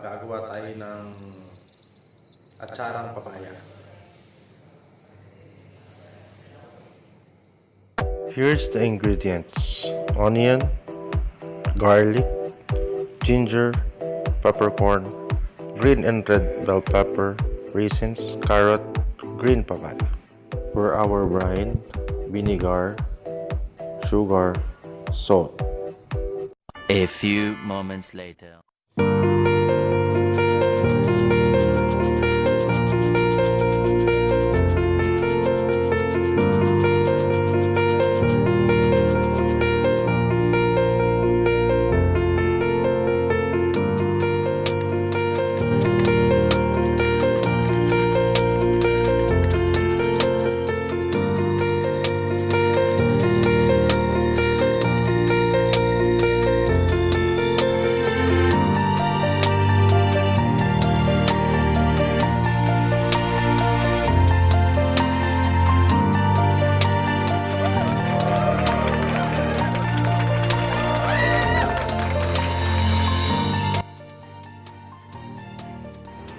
gagawa tayo ng Atcharang Papaya. Here's the ingredients: onion, garlic, ginger, peppercorn, green and red bell pepper, raisins, carrot, green papaya. For our brine, vinegar, sugar, salt. A few moments later.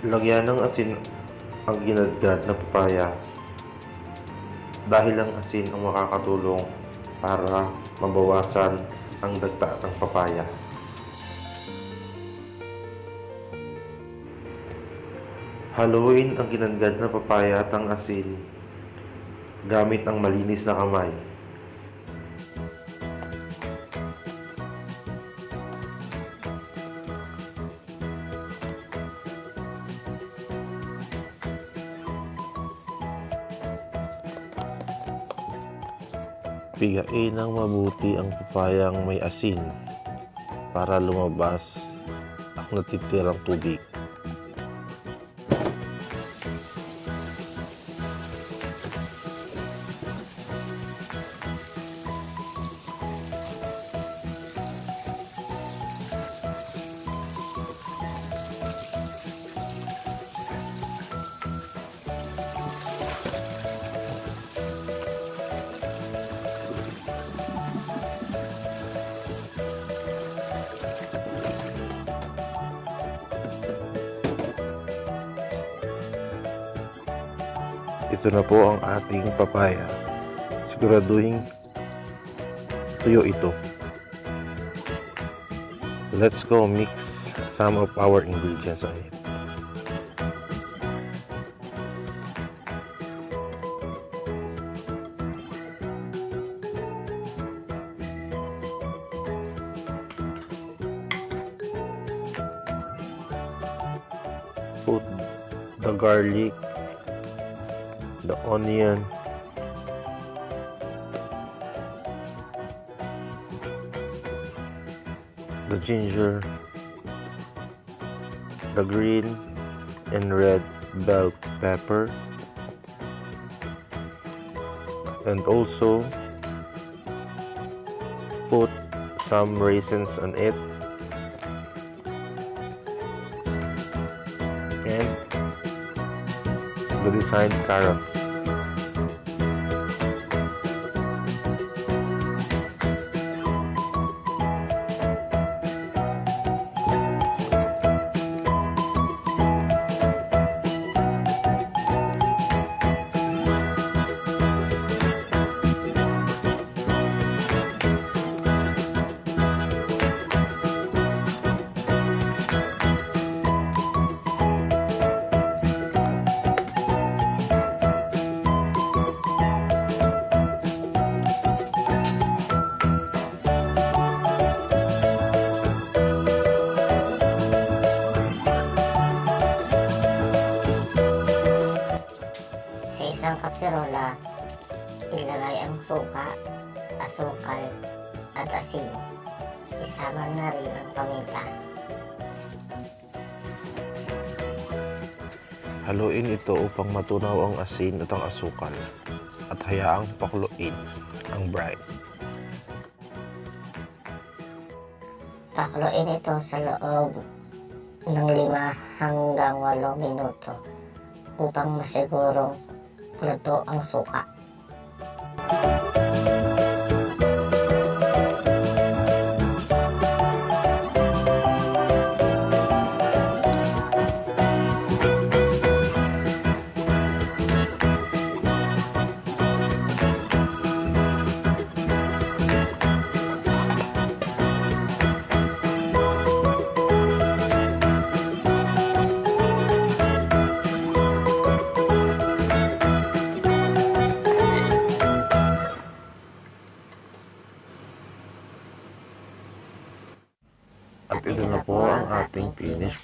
Lagyan ng asin ang ginadgad na papaya dahil ang asin ang makakatulong para mabawasan ang dagta ng papaya. Haluin ang ginadgad na papaya at ang asin gamit ang malinis na kamay. Pigain ng mabuti ang papayang may asin para lumabas ang natitirang tubig. Ito na po ang ating papaya. Siguraduhin tuyo ito. Let's go mix some of our ingredients on it. Put the garlic, the onion, the ginger, the green and red bell pepper, and also put some raisins on it, and the designed carrots. Sa isang kaserola, ilagay ang suka, asukal, at asin. Isama na rin ang paminta. Haluin ito upang matunaw ang asin at ang asukal at hayaang pakuluin ang brine. Pakuluin ito sa loob ng 5 hanggang 8 minuto upang masigurong luto ang suka.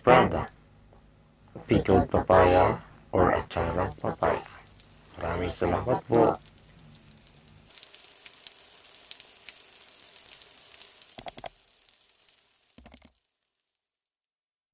product, Pickled Papaya or Atcharang Papaya. Maraming salamat po.